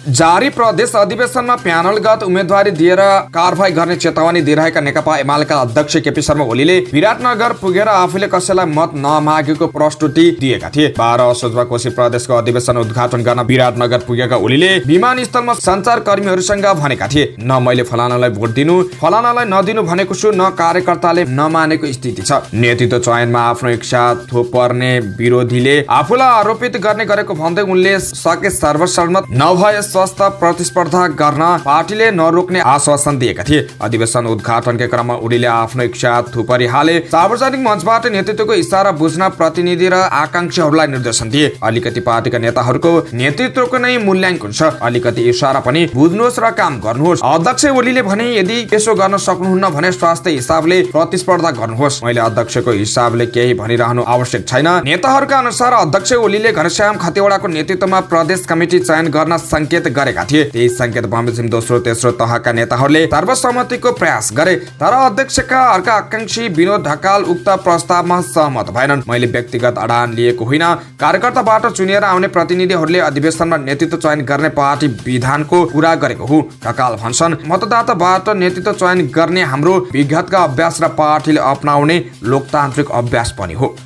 जारी प्रदेश अधिवेशनमा प्यानलगत उम्मेदवारी दिएर कारबाही गर्ने चेतावनी दिइरहेका नेकपा एमालेका अध्यक्ष केपी शर्मा ओलीले विराटनगर पुगेर आफूले कसैलाई मत नमागेको प्रस्तुति दिएका थिए। 12 असोजमा कोशी प्रदेशको अधिवेशन उद्घाटन गर्न विराटनगर पुगेका ओलीले विमानस्थलमा सञ्चारकर्मीहरूसँग भनेका थिए, न मैले फलानालाई भोट दिनु फलानालाई नदिनु भनेको छु, न कार्यकर्ताले नमानेको स्थिति छ। नेतृत्व चयनमा आफ्नो इच्छा थोपर्ने विरोधीले आफूलाई आरोपित गर्ने गरेको भन्दै उनले सके सर्वसम्मत नभए स्वस्थ प्रतिस्पर्धा गर्न पार्टीले नरोक्ने आश्वासन दिएका थिए। अधिवेशन उद्घाटनकै क्रममा ओलीले आफ्नो इच्छा थुपरिहाले सार्वजनिक मञ्चबाट नेतृत्वको इशारा बुझ्न प्रतिनिधि र आकांक्षीहरूलाई निर्देशन दिए। अलिकति पार्टीका नेताहरूको नेतृत्वको नै मूल्याङ्कन छ, अलिकति इशारा पनि बुझ्नुहोस् र काम गर्नुहोस्। अध्यक्ष ओलीले भने यदि त्यसो गर्न सक्नुहुन्न भने स्वास्थ्य हिसाबले प्रतिस्पर्धा गर्नुहोस्। मैले अध्यक्षको हिसाबले केही भनिरहनु आवश्यक छैन। नेताहरूका अनुसार अध्यक्ष ओलीले घनश्याम खतिवडाको नेतृत्वमा प्रदेश कमिटी चयन गर्न संकेत गरेका थिए। त्यही संकेत बमोजिम दोस्रो तेस्रो तहका नेताहरूले सर्वसम्मतिको प्रयास गरे, तर अध्यक्षका अर्का आकांक्षी विनोद ढकाल उक्त प्रस्तावमा सहमत भएनन्। मैले व्यक्तिगत अडान लिएको होइन, कार्यकर्ताबाट चुनिएर आउने प्रतिनिधिहरूले अधिवेशनमा नेतृत्व चयन गर्ने पार्टी विधानको कुरा गरेको हो। ढकाल भन्छन्, मतदाताबाट नेतृत्व चयन गर्ने हाम्रो विगतका अभ्यास र पार्टीले अपनाउने लोकतान्त्रिक अभ्यास पनि हो।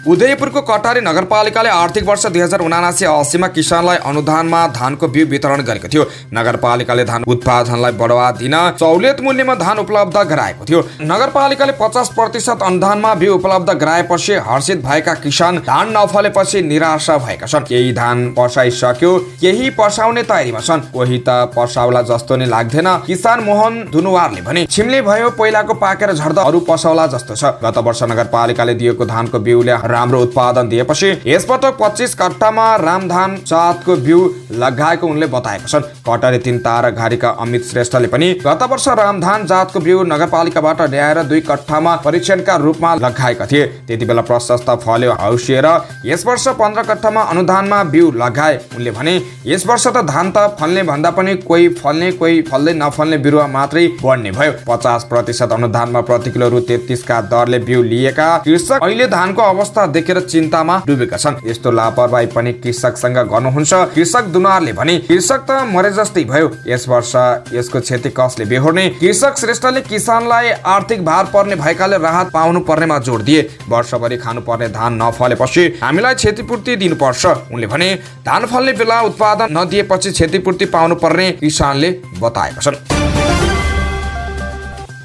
उदयपुरको कटारी नगरपालिकाले आर्थिक वर्ष 2079-80 मा किसानलाई अनुदानमा धानको बिउ वितरण गरेको थियो। नगरपालिकाले धान उत्पादनलाई बढावा दिन सहुलियत मूल्यमा धान उपलब्ध गराएको थियो। नगरपालिकाले 50% अनुदानमा बिउ उपलब्ध गराएपछि हर्षित भएका किसान धान नफलेपछि निराशा भएका छन्। केही धान पसाइसक्यो, केही पसाउने तयारीमा छन्, कोही त पसाउला जस्तो नै लाग्दैन। किसान मोहन धुनुवारले भने छिम्ले भयो, पहिलाको पाकेर झर्दा अरू पसाउला जस्तो छ। गत वर्ष नगरपालिकाले दिएको धानको बिउले राम्रो उत्पादन दिएपछि यसपटक 25 कट्टामा रामधान जातको बिउ लगाएको उनले बताएका छन्। कटारी 3 तारा घारीका अमित श्रेष्ठले पनि गत वर्ष रामधान जातको बिउ नगरपालिकाबाट ल्याएर 2 कट्ठामा परीक्षणका रूपमा लगाएका थिए। त्यति बेला प्रशस्त फल्यो हौसिएर यस वर्ष 15 कट्ठामा अनुदानमा बिउ लगाए। उनले भने यस वर्ष त धान त फल्ने भन्दा पनि कोही फल्ने कोही फल्दै नफल्ने बिरुवा मात्रै बढ्ने भयो। 50% अनुदानमा प्रति किलो रु 33 का दरले बिउ लिएका कृषक अहिले धानको अवस्था देखेर चिन्तामा डुबेका छन्। यस्तो लापरवाही पनि कृषकसँग गर्नुहुन्छ। कृषक दुनारले भने कृषक त मरे जस्तै भयो, यस वर्ष यसको क्षति कसले बेहोर्ने। कृषक श्रेष्ठले किसानलाई आर्थिक भार पर्ने भएकाले राहत पाउनु पर्नेमा जोड दिए। वर्षभरि खानुपर्ने धान नफलेपछि हामीलाई क्षतिपूर्ति दिनुपर्छ। उनले भने धान फल्ने बेला उत्पादन नदिएपछि क्षतिपूर्ति पाउनु पर्ने किसानले बताएका छन्।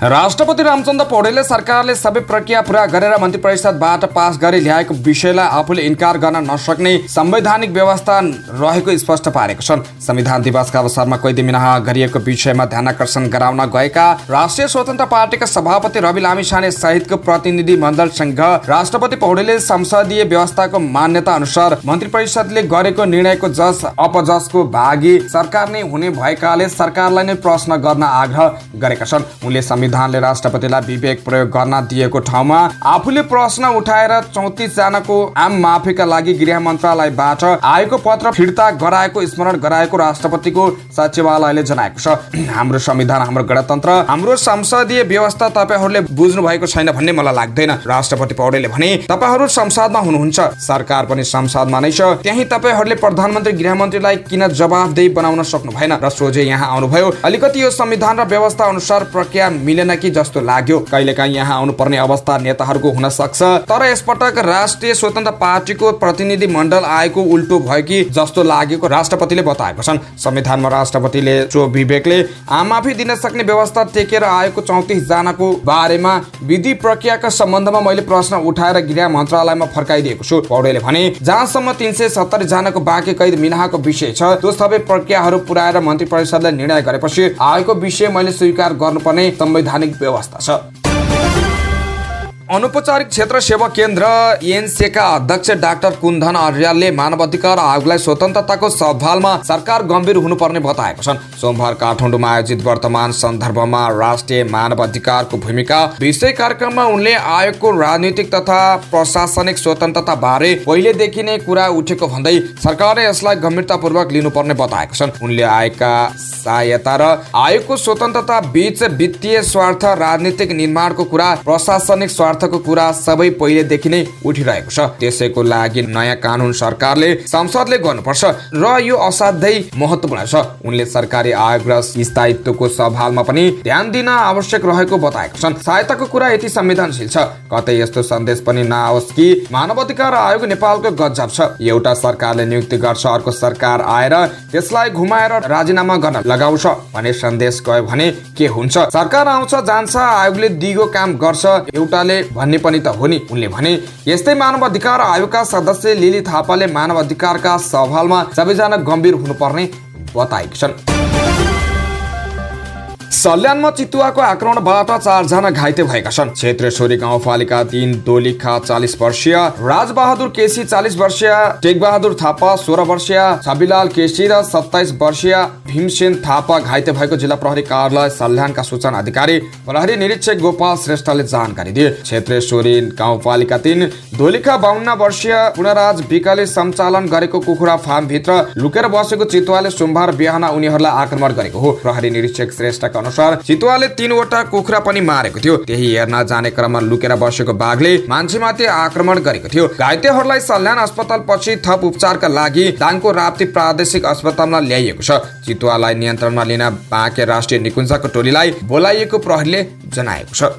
राष्ट्रपति रामचन्द्र पौडेलले सरकारले सबै प्रक्रिया पूरा गरेर मन्त्री परिषदबाट पास गरी ल्याएको विषयलाई आफूले इन्कार गर्न नसक्ने संवैधानिक व्यवस्था रहेको स्पष्ट पारेको छन्। संविधान दिवसका अवसरमा कैदी मिनाह गरिएको विषयमा ध्यानकर्षण गराउन गएका राष्ट्रिय स्वतन्त्र पार्टीका सभापति रवि लामिछाने सहितको प्रतिनिधि मण्डलसँग राष्ट्रपति पौडेलले संसदीय व्यवस्थाको मान्यता अनुसार मन्त्री परिषदले गरेको निर्णयको जस अपजसको भागी सरकार नै हुने भएकाले सरकारलाई नै प्रश्न गर्न आग्रह गरेका छन्। उनले संविधानले राष्ट्रपतिलाई विवेक प्रयोग गर्न दिएको ठाउँमा आफूले प्रश्न उठाएर 34 जनाको आम माफीका लागि गृह मन्त्रालयबाट आएको पत्र फिर्ता गराएको स्मरण गराएको राष्ट्रपतिको सचिवालयले जनाएको छ। हाम्रो संविधान, हाम्रो गणतन्त्र, हाम्रो संसदीय व्यवस्था तपाईहरूले बुझ्नु भएको छैन भन्ने मलाई लाग्दैन। राष्ट्रपति पौडेलले भने तपाईहरू संसदमा हुनुहुन्छ, सरकार पनि संसदमा नै छ, त्यही तपाईहरूले प्रधानमन्त्री गृहमन्त्रीलाई किन जवाफदेही बनाउन सक्नु भएन र सोझे यहाँ आउनुभयो। अलिकति यो संविधान र व्यवस्था अनुसार प्रक्रिया मिलेन कि जस्तो लाग्यो। कहिलेकाहीँ यहाँ आउनुपर्ने अवस्था नेताहरूको हुन सक्छ, तर यसपटक राष्ट्रिय स्वतन्त्र पार्टीको प्रतिनिधि मण्डल आएको उल्टो भयो कि जस्तो लागेको राष्ट्रपतिले बताएको छन्। संविधानमा राष्ट्रपतिले जो विवेकले आम माफी दिन सक्ने व्यवस्था टेकेर आएको 34 जनाको बारेमा विधि प्रक्रियाका सम्बन्धमा मैले प्रश्न उठाएर गृह मन्त्रालयमा फर्काइदिएको छु। पौडेलले भने जहाँसम्म 370 जनाको बाँकी कैद मिनाहको विषय छ, त्यो सबै प्रक्रियाहरू पुर्याएर मन्त्री परिषदले निर्णय गरेपछि आएको विषय मैले स्वीकार गर्नुपर्ने संवैधानिक व्यवस्था छ। अनौपचारिक क्षेत्र सेवा केन्द्र एनसेका अध्यक्ष डाक्टर कुन्धन अर्यालले मानवाधिकार आयोगलाई स्वतन्त्रताको सवालमा सरकार गम्भीर हुनुपर्ने बताएको छन्। सोमबार काठमाडौँमा आयोजित वर्तमान सन्दर्भमा राष्ट्रिय मानवाधिकारको भूमिका विषय कार्यक्रममा उनले आयोगको राजनीतिक तथा प्रशासनिक स्वतन्त्रता बारे पहिलेदेखि नै कुरा उठेको भन्दै सरकारले यसलाई गम्भीरतापूर्वक लिनुपर्ने बताएको छन्। उनले आयोगका सहायता र आयोगको स्वतन्त्रता बीच वित्तीय स्वार्थ, राजनीतिक निर्माणको कुरा, प्रशासनिक स्वार्थ स्वार्थको कुरा सबै पहिलेदेखि नै उठिरहेको छ। त्यसैको लागि नयाँ कानुन सरकारले संसदले गर्नुपर्छ र यो असाध्यै महत्त्वपूर्ण छ। उनले सरकारी आयोग र स्थायित्वको सवालमा पनि ध्यान दिन आवश्यक रहेको बताएका छन्। सहायताको कुरा यति संवेदनशील छ, कतै यस्तो सन्देश पनि नआओस् कि मानवाधिकार आयोग नेपालको गजब छ, एउटा सरकारले नियुक्ति गर्छ, अर्को सरकार आएर त्यसलाई घुमाएर राजीनामा गर्न लगाउँछ भन्ने सन्देश गयो भने के हुन्छ? सरकार आउँछ जान्छ, आयोगले दिगो काम गर्छ एउटाले भन्ने पनि त हो नि। उनले भने यस्तै मानव अधिकार आयोगका सदस्य लिली थापाले मानव अधिकारका सवालमा सबैजना गम्भीर हुनुपर्ने बताएकी छन्। सल्यानमा चितुवाको आक्रमणबाट 4 जना घाइते भएका छन्। क्षेत्रीय सोरी गाउँपालिका 3 दोलिखा 40 वर्षीय, राजबहादुर केसी 40 वर्षीय, टेकबहादुर थापा 16 वर्षीय, छविलाल केसी र 27 वर्षीय भीमसेन थापा घाइते भएको जिल्ला प्रहरी कार्यालय सल्यानका सूचना अधिकारी प्रहरी निरीक्षक गोपाल श्रेष्ठले जानकारी दिए। क्षेत्रीय सोरी गाउँपालिका 3 दोलिखा 52 वर्षीय पुनराज विकले सञ्चालन गरेको कुखुरा फार्म भित्र लुकेर बसेको चितुवाले सोमबार बिहान उनीहरूलाई आक्रमण गरेको हो। प्रहरी निरीक्षक श्रेष्ठका अनुसार चितुवाले 3 वटा कुखुरा पनि मारेको थियो। त्यही हेर्न जाने क्रममा लुकेर बसेको बाघले मान्छेमाथि आक्रमण गरेको थियो। घाइतेहरूलाई सल्यान अस्पताल पछि थप उपचारका लागि दाङको राप्ती प्रादेशिक अस्पतालमा ल्याइएको छ। चितुवालाई नियन्त्रणमा लिन बाँके राष्ट्रिय निकुञ्जको टोलीलाई बोलाइएको प्रहरीले जनाएको छ।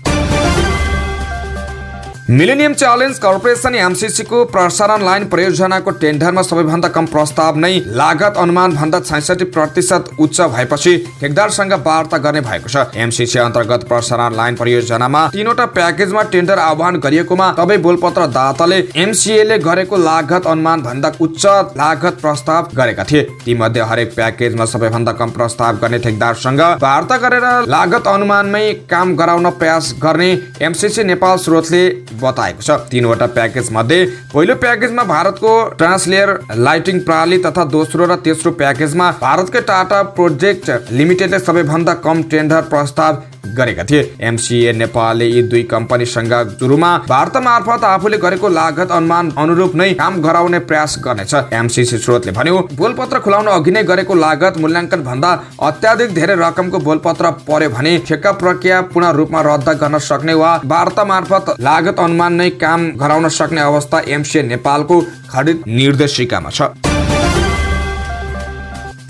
मिलेनियम च्यालेन्ज कर्पोरेसन एमसीसी को प्रसारण लाइन परियोजनाको टेन्डरमा सबैभन्दा कम प्रस्ताव नै लागत अनुमान भन्दा 66% उच्च भएपछि ठेकदारसँग वार्ता गर्ने भएको छ। एमसीसी अन्तर्गत प्रसारण लाइन परियोजनामा 3वटा प्याकेजमा टेन्डर आह्वान गरिएकोमा सबै बोलपत्र दाताले एमसीएले गरेको लागत अनुमान भन्दा उच्च लागत प्रस्ताव गरेका थिए। तीमध्ये हरेक प्याकेजमा सबैभन्दा कम प्रस्ताव गर्ने ठेकदारसँग वार्ता गरेर लागत अनुमानमै काम गराउन प्रयास गर्ने एमसीसी नेपाल स्रोतले बताएको छ। 3वटा प्याकेज मध्ये पहिलो प्याकेजमा भारतको ट्रान्सलेयर लाइटिङ प्रणाली तथा दोस्रो र तेस्रो प्याकेजमा भारतकै टाटा प्रोजेक्ट लिमिटेडले सबैभन्दा कम टेन्डर प्रस्ताव गरेका थिए। एमसीए नेपालले यी 2 कम्पनीसँग सुरुमा वार्ता मार्फत आफूले गरेको लागत अनुमान अनुरूप नै काम गराउने प्रयास गर्नेछ। एमसीसी स्रोतले भन्यो, बोलपत्र खुलाउन अघि नै गरेको लागत मूल्याङ्कन भन्दा अत्याधिक धेरै रकमको बोलपत्र पर्यो भने ठेक्का प्रक्रिया पुनः रूपमा रद्द गर्न सक्ने वा वार्ता मार्फत लागत अनुमान नै काम गराउन सक्ने अवस्था एमसीए नेपालको खरिद निर्देशिकामा छ।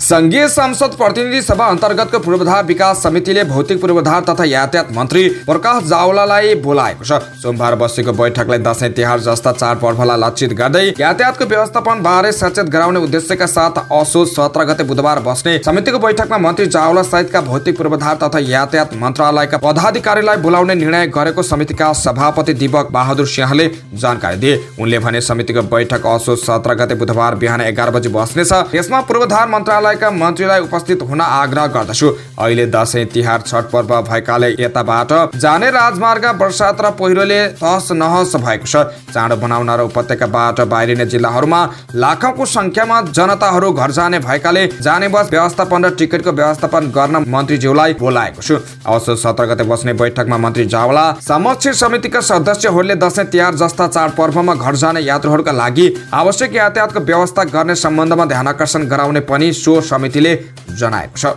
संघीय संसद प्रतिनिधि सभा अन्तर्गतको पूर्वाधार विकास समितिले भौतिक पूर्वाधार तथा यातायात मन्त्री प्रकाश जावलालाई बोलाएको छ। सोमबार बसेको बैठकलाई दशैं तिहार जस्ता चाडपर्वलाई लक्षित गर्दै यातायातको व्यवस्थापन बारे सचेत गराउने उद्देश्यका साथ असोज 17 गते बुधबार बस्ने समितिको बैठकमा मन्त्री जावला सहितका भौतिक पूर्वाधार तथा यातायात मन्त्रालयका पदाधिकारीलाई बोलाउने निर्णय गरेको समितिका सभापति दिपक बहादुर सिंहले जानकारी दिए। उनले भने समितिको बैठक असोज 17 गते बुधबार बिहान 11 बजे बस्नेछ। यसमा पूर्वाधार मन्त्रालय मन्त्रीलाई उपस्थित हुन आग्रह गर्दछु। अहिले दशैं तिहार छठ पर्व भएकाले यताबाट जाने राजमार्ग वर्षात र पहिरोले तहस नहस भएको छ। चाँडो बनाउन र उपत्यकाबाट बाहिरिने जिल्लाहरूमा लाखौंको संख्यामा जनताहरू घर जाने भएकाले जाने बस व्यवस्थापन र टिकटको व्यवस्थापन गर्न मन्त्रीज्यूलाई बोलाएको छु। असोज 17 गते बस्ने बैठकमा मन्त्री जावला समक्ष समितिका सदस्यहरूले दशैं तिहार जस्ता चाडपर्वमा घर जाने यात्रुहरूका लागि आवश्यक यातायातको व्यवस्था गर्ने सम्बन्धमा ध्यानकर्षण गराउने पनि सो समितिले जनाएको छ।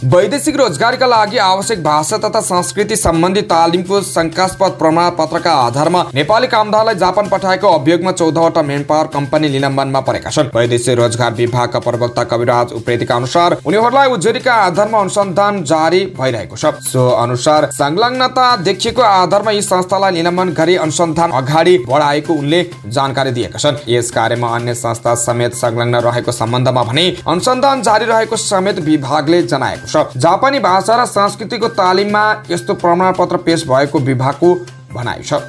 वैदेशिक रोजगारीका लागि आवश्यक भाषा तथा संस्कृति सम्बन्धी तालिमको शंकास्पद प्रमाणपत्रका आधारमा नेपाली कामदारलाई जापान पठाएको अभियोगमा 14वटा मेनपावर कम्पनी निलम्बनमा परेका छन्। वैदेशिक रोजगार विभागका प्रवक्ता कविराज उप्रेतीका अनुसार उनीहरूलाई उजुरीका आधारमा अनुसन्धान जारी भइरहेको छ। सो अनुसार संलग्नता देखिएको आधारमा यी संस्थालाई निलम्बन गरी अनुसन्धान अगाडि बढाएको उनले जानकारी दिएका छन्। यस कार्यमा अन्य संस्था समेत संलग्न रहेको सम्बन्धमा भने अनुसन्धान जारी रहेको समेत विभागले जनाएको छ। जापानी भाषा र संस्कृतिको तालिममा यस्तो प्रमाणपत्र पेश भएको विभागको भनाइ छ।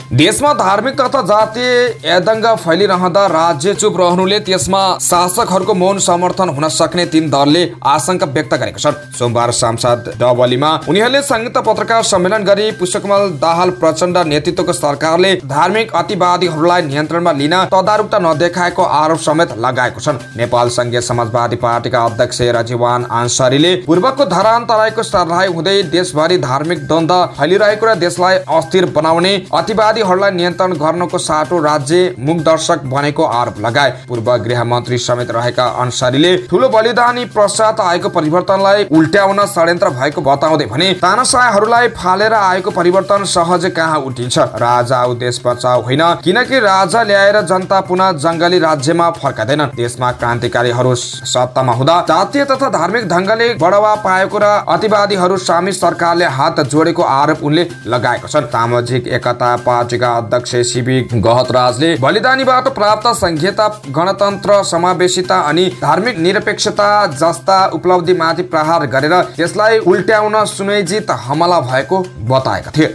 देशमा धार्मिक तथा जातीय एदङ्ग फैलिरहँदा राज्य चुप रहनुले त्यसमा शासकहरूको मौन समर्थन हुन सक्ने 3 दलले आशंका व्यक्त गरेका छन्। सोमबार सांसद डबलीमा उनीहरूले संयुक्त पत्रकार सम्मेलन गरी पुष्पकमल दाहाल प्रचण्ड नेतृत्वको सरकारले धार्मिक अतिवादीहरूलाई नियन्त्रणमा लिन तदारुकता नदेखाएको आरोप समेत लगाएको छन्। नेपाल संघीय समाजवादी पार्टीका अध्यक्ष रजिवान आन्सारीले पूर्वको धरान्तराईको सर्लाही हुँदै देशभरि धार्मिक द्वन्द्व फैलिरहेको र देशलाई अस्थिर बनाउने अतिवादी प्रहरीहरूलाई नियन्त्रण गर्नको साटो राज्य मुखदर्शक बनेको आरोप लगाए। पूर्व गृह मन्त्री समेत रहेका अन्सारीले ठूलो बलिदानी पश्चात आएको परिवर्तनलाई उल्ट्याउन षड्यन्त्र भएको बताउँदै भने तानाशाहहरूलाई फालेर आएको परिवर्तन सहजै कहाँ उठिन्छ। राजा आऊ देश बचाऊ होइन, किनकि राजा ल्याएर जनता पुनः जंगली राज्यमा फर्कादैनन्। देशमा क्रान्तिकारीहरू सत्तामा हुँदा जातीय तथा धार्मिक ढंगले बढावा पाएको र अतिवादीहरू सामी सरकारले हात जोडेको आरोप उनले लगाएको छन्। सामाजिक एकता पार्टीका अध्यक्ष शिवी गहतराजले बलिदानीबाट प्राप्त संघीयता, गणतन्त्र, समावेशिता अनि धार्मिक निरपेक्षता जस्ता उपलब्धिमाथि प्रहार गरेर त्यसलाई उल्ट्याउन सुनियोजित हमला भएको बताएका थिए।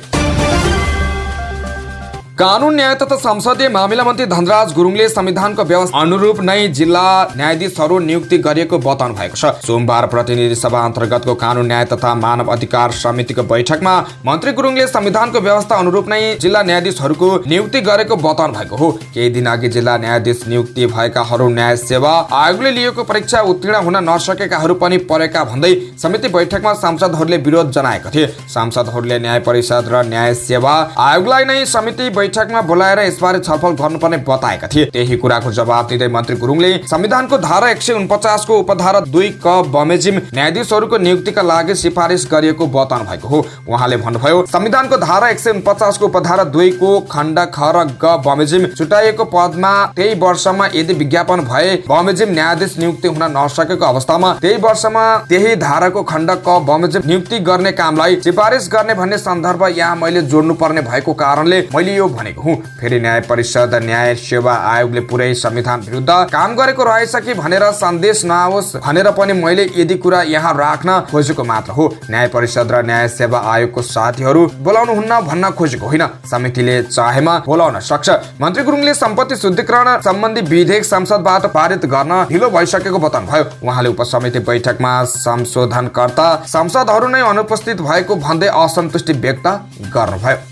कानून न्याय तथा संसदीय मामिला मन्त्री धनराज गुरुङले संविधानको व्यवस्था अनुरूप नै जिल्ला न्यायाधीशहरू नियुक्ति गरिएको बताउनु भएको छ। सोमबार प्रतिनिधि सभा अन्तर्गतको कानून न्याय तथा मानव अधिकार समितिको बैठकमा मन्त्री गुरुङले संविधानको व्यवस्था अनुरूप नै जिल्ला न्यायाधीशहरूको नियुक्ति गरेको बताउनु भएको हो। केही दिन अघि जिल्ला न्यायाधीश नियुक्ति भएकाहरू न्याय सेवा आयोगले लिएको परीक्षा उत्तीर्ण हुन नसकेकाहरू पनि परेका भन्दै समिति बैठकमा सांसदहरूले विरोध जनाएका थिए। सांसदहरूले न्याय परिषद र न्याय सेवा आयोगलाई नै समिति बैठकमा बोलाएर यसबारे छलफल गर्नुपर्ने बताएका थिए। त्यही कुराको जवाब दिँदै मन्त्री गुरुङले संविधानको धारा 149 को उपधारा 2 क बमोजिम न्यायाधीशहरूको नियुक्तिका लागि सिफारिस गरिएको बताउनु भएको हो। उहाँले भन्नुभयो, संविधानको धारा 149 को उपधारा 2 को खण्ड ख र ग बमोजिम छुटाइएको पदमा त्यही वर्षमा यदि विज्ञापन भए बमोजिम न्यायाधीश नियुक्ति हुन नसकेको अवस्थामा त्यही वर्षमा त्यही धाराको खण्ड क बमोजिम नियुक्ति गर्ने कामलाई सिफारिस गर्ने भन्ने सन्दर्भ यहाँ मैले जोड्नु पर्ने भएको कारणले मैले यो भनेको हुँ। फेरि न्याय परिषद, न्याय सेवा आयोगले पुरै संविधान विरुद्ध काम गरेको रहेछ कि भनेर सन्देश नआओस् भनेर पनि मैले यदि कुरा यहाँ राख्न खोजेको मात्र हो। न्याय परिषद र न्याय सेवा आयोगको साथीहरू बोलाउनुहुन्न भन्न खोजेको होइन। समितिले चाहेमा बोलाउन सक्छ। मन्त्री गुरुङले सम्पत्ति शुद्धिकरण सम्बन्धी विधेयक संसदबाट पारित गर्न ढिलो भइसकेको बताउनु भयो। उहाँले उपसमिति बैठकमा संशोधनकर्ता सांसदहरू नै अनुपस्थित भएको भन्दै असन्तुष्टि व्यक्त गर्नुभयो।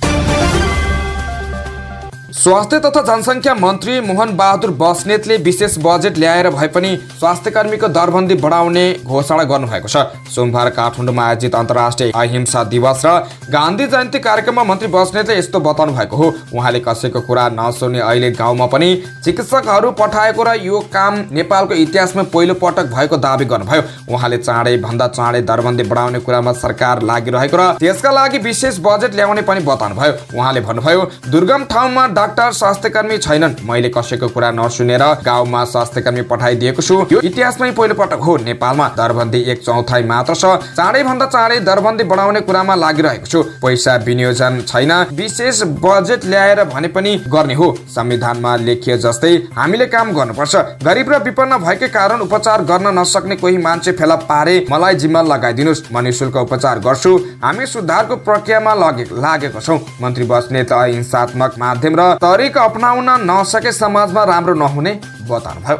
स्वास्थ्य तथा जनसङ्ख्या मन्त्री मोहन बहादुर बस्नेतले विशेष बजेट ल्याएर भए पनि स्वास्थ्य कर्मीको दरबन्दी बढाउने घोषणा गर्नुभएको छ। सोमबार काठमाडौँमा आयोजित अन्तर्राष्ट्रिय अहिंसा दिवस र गान्धी जयन्ती कार्यक्रममा मन्त्री बस्नेतले यस्तो बताउनु भएको हो। उहाँले कसैको कुरा नसुन्ने अहिले गाउँमा पनि चिकित्सकहरू पठाएको र यो काम नेपालको इतिहासमा पहिलो पटक भएको दावी गर्नुभयो। उहाँले चाँडै भन्दा चाँडै दरबन्दी बढाउने कुरामा सरकार लागिरहेको र त्यसका लागि विशेष बजेट ल्याउने पनि बताउनु भयो। उहाँले भन्नुभयो, दुर्गम ठाउँमा डाक्टर स्वास्थ्यकर्मी छैनन्। मैले कसैको कुरा नसुनेर गाउँमा स्वास्थ्यकर्मी पठाइदिएको छु। यो इतिहासमै पहिलो पटक हो। नेपालमा दरबन्दी 1/4 मात्र छ। चाँडै भन्दा चाँडै दरबन्दी बढाउने कुरामा लागिरहेको छु। पैसा विनियोजन छैन। विशेष बजेट ल्याएर भने पनि गर्ने हो। संविधानमा लेखिए जस्तै हामीले काम गर्नुपर्छ। गरिब र विपन्न भएकै कारण उपचार गर्न नसक्ने कोही मान्छे फेला पारे मलाई जिम्मा लगाइदिनुस्। म निःशुल्क उपचार गर्छु। हामी सुधारको प्रक्रियामा लागेको छौँ। मन्त्री बस्नेत अहिंसात्मक माध्यम र तरिका अपनाउन नसके समाजमा राम्रो नहुने बताउनु भयो।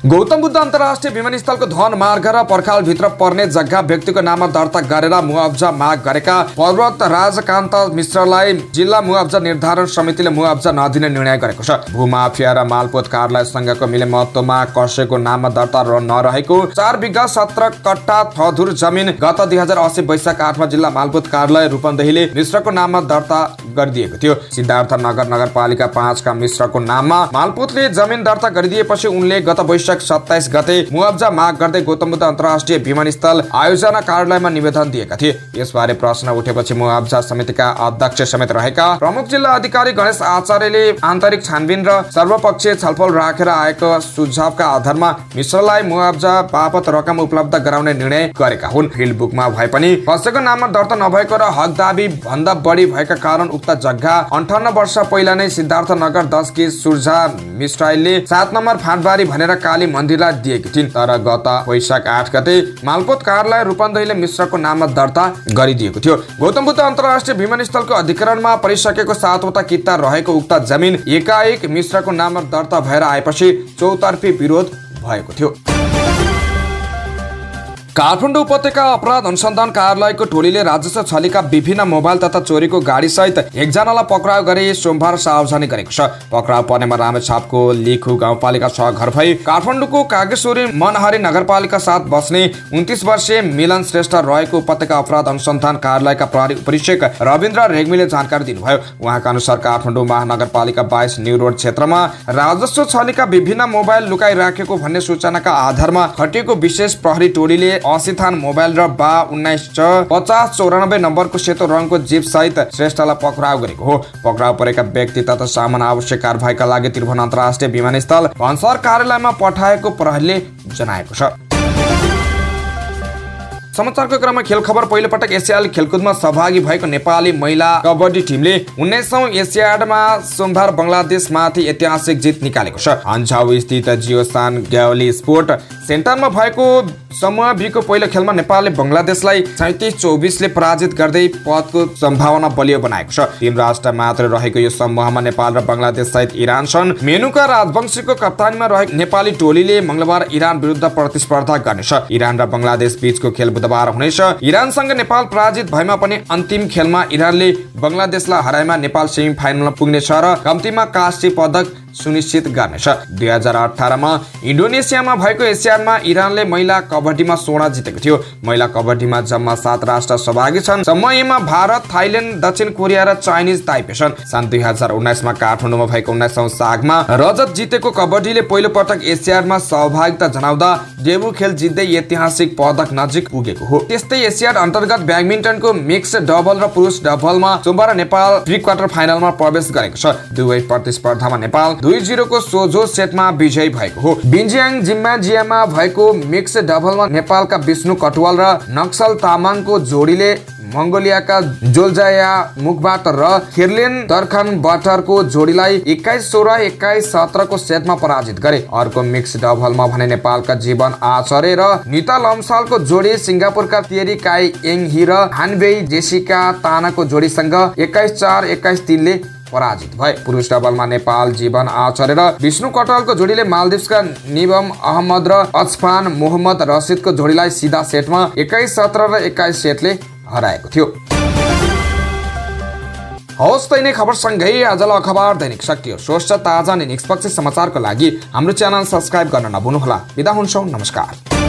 गौतम बुद्ध अन्तर्राष्ट्रिय विमानस्थलको धन मार्ग र पर्खालभित्र पर्ने जग्गा व्यक्तिको नाममा दर्ता गरेर मुआवजा माग गरेका पर्वत राजकान्त मिश्रलाई जिल्ला मुआवजा निर्धारण समितिले मुआवजा नदिने निर्णय गरेको छ। भूमाफिया र मालपोत कार्यालयसँगको मिलेमत्वमा कसैको नाममा दर्ता नरहेको 4 बिघा 17 कट्टा थधुर जमिन गत 2080 वैशाख 8 जिल्ला मालपोत कार्यालय रूपन्देहीले मिश्रको नाममा दर्ता गरिदिएको थियो। सिद्धार्थ नगर नगरपालिका 5 का मिश्रको नाममा मालपोतले जमिन दर्ता गरिदिएपछि उनले गत वैशाख 27 गते मुआवजा माग गर्दै गौतम बुद्ध अन्तर्राष्ट्रिय विमानस्थल आयोजना कार्यालयमा निवेदन दिएका थिए। यसबारे प्रश्न उठेपछि मुआवजा समितिका अध्यक्ष समेत रहेका प्रमुख जिल्ला अधिकारी गणेश आचार्यले आन्तरिक छानबिन र सर्वपक्षीय छलफल राखेर आएको सुझावका आधारमा मिश्रलाई मुआवजा बापत रकम उपलब्ध गराउने निर्णय गरेका हुन्। फिल्ड बुकमा भए पनि कसैको नाममा दर्ता नभएको र हक दाबी भन्दा बढी भएका कारण उक्त जग्गा 58 वर्ष पहिला नै सिद्धार्थ नगर 10 की सुर्जा मिस्ट्राइलले 7 नम्बर फाँटबारी भनेर काली मन्दिरलाई दिएकी थिइन्। तर गत वैशाख 8 गते मालपोत कार्यालय रूपन्देहीले मिश्रको नाममा दर्ता गरिदिएको थियो। गौतम बुद्ध अन्तर्राष्ट्रिय विमानस्थलको अधिकरणमा परिसकेको 7वटा किता रहेको उक्त जमिन एकाएक मिश्रको नाममा दर्ता भएर आएपछि चौतर्फी विरोध भएको थियो। काठमाडौँ उपत्यका अपराध अनुसन्धान कार्यालयको टोलीले राजस्व छलीका विभिन्न मोबाइल तथा चोरीको गाडी सहित एकजनालाई पक्राउ गरी सोमबार सार्वजनिक गरेको छ। पक्राउ पर्नेमा रामेछापको लिखु गाउँपालिका 6 घर भई काठमाडौँको कागेश्वरी मनहरी नगरपालिका 7 बस्ने 29 वर्षीय मिलन श्रेष्ठ रहेको उपत्यका अपराध अनुसन्धान कार्यालयका प्रहरी उपरीक्षक रविन्द्र रेग्मीले जानकारी दिनुभयो। उहाँका अनुसार काठमाडौँ महानगरपालिका 22 न्यू रोड क्षेत्रमा राजस्व छलीका विभिन्न मोबाइल लुकाइराखेको भन्ने सूचनाका आधारमा खटिएको विशेष प्रहरी टोलीले 80 थान मोबाइल र 195094 नम्बरको सेतो रङको जीप सहित श्रेष्ठलाई पक्राउ गरेको हो। पक्राउ परेका व्यक्ति तथा सामान आवश्यक कारबाहीका लागि त्रिभुवन अन्तर्राष्ट्रिय विमानस्थल भन्सार कार्यालयमा पठाएको प्रहरीले जनाएको छ। समाचारको क्रममा खेल खबर। पहिलो पटक एसियाली खेलकुदमा सहभागी भएको नेपाली महिला कबड्डी टिमले 19औं एसियाडमा सोमबार बङ्गलादेशमाथि ऐतिहासिक जित निकालेको छ। अन्जाउ स्थित जियोसान ग्यावली स्पोर्ट सेन्टरमा भएको समूह बी को पहिलो खेलमा नेपालले बङ्गलादेशलाई 37-24 ले पराजित गर्दै पदको सम्भावना बलियो बनाएको छ। 3 राष्ट्र मात्र रहेको यो समूहमा नेपाल र बङ्गलादेश सहित इरान छन्। मेनुका राजवंशीको कप्तानीमा रहेको नेपाली टोलीले मंगलबार इरान विरुद्ध प्रतिस्पर्धा गर्नेछ। इरान र बङ्गलादेश बीचको खेल बुधबार हुनेछ। इरानसँग नेपाल पराजित भएमा पनि अन्तिम खेलमा इरानले बङ्गलादेशलाई हराएमा नेपाल सेमी फाइनलमा पुग्नेछ र कम्तीमा काँस्य पदक सुनिश्चित गर्नेछ। 2018 मा इन्डोनेसियामा भएको एसियाडमा इरानले महिला कबड्डीमा स्वर्ण जितेको थियो। महिला कबड्डीमा जम्मा 7 राष्ट्र सहभागी छन्। समयमा भारत, थाइल्यान्ड, दक्षिण कोरिया र चाइनिज ताइपे छन्। सन् 2019 मा काठमाडौँमा भएको 19औं सागमा रजत जितेको कबड्डीले पहिलो पटक एसियाडमा सहभागिता जनाउँदा डेब्यू खेल जित्दै ऐतिहासिक पदक नजिक पुगेको हो। त्यस्तै एसियाड अन्तर्गत ब्याडमिन्टनको मिक्स डबल र पुरुष डबलमा सोमबार नेपाल प्री क्वार्टर फाइनलमा प्रवेश गरेको छ। दुवै प्रतिस्पर्धामा नेपाल 2-0 को सोझो सेटमा विजयी भएको हो। बिन्जियाङ जिम्बाजियामा भएको मिक्स डबलमा नेपालका विष्णु कटुवाल र नक्सल तामाङको जोडीले मङ्गोलियाका जोल्जाया मुखबाट र खिर्लेन दर्खन बटरको जोडीलाई 21-16, 21-17 को सेटमा पराजित गरे। अर्को मिक्स डबलमा भने नेपालका जीवन आचार्य र निता लम्सालको जोडी सिङ्गापुरका तेरी काई एङ ही र हानबेई जेसिका तानाको जोडीसँग 21-4, 21-3 ले पराजित भए। पुरुष डबलमा नेपाल जीवन आचार्य र विष्णु कटवालको जोडीले मालदिप्सका निबम अहमद र अजफान मोहम्मद रसिदको जोडीलाई सिधा सेटमा 21-17 र 21 सेटले हराएको थियो। हवस् त यिनै खबरसँगै आजलाई अखबार दैनिक सकियो। स्वस्थ, ताजा अनि निष्पक्ष समाचारको लागि हाम्रो च्यानल सब्स्क्राइब गर्न नभुल्नुहोला। बिदा हुन्छौँ, नमस्कार।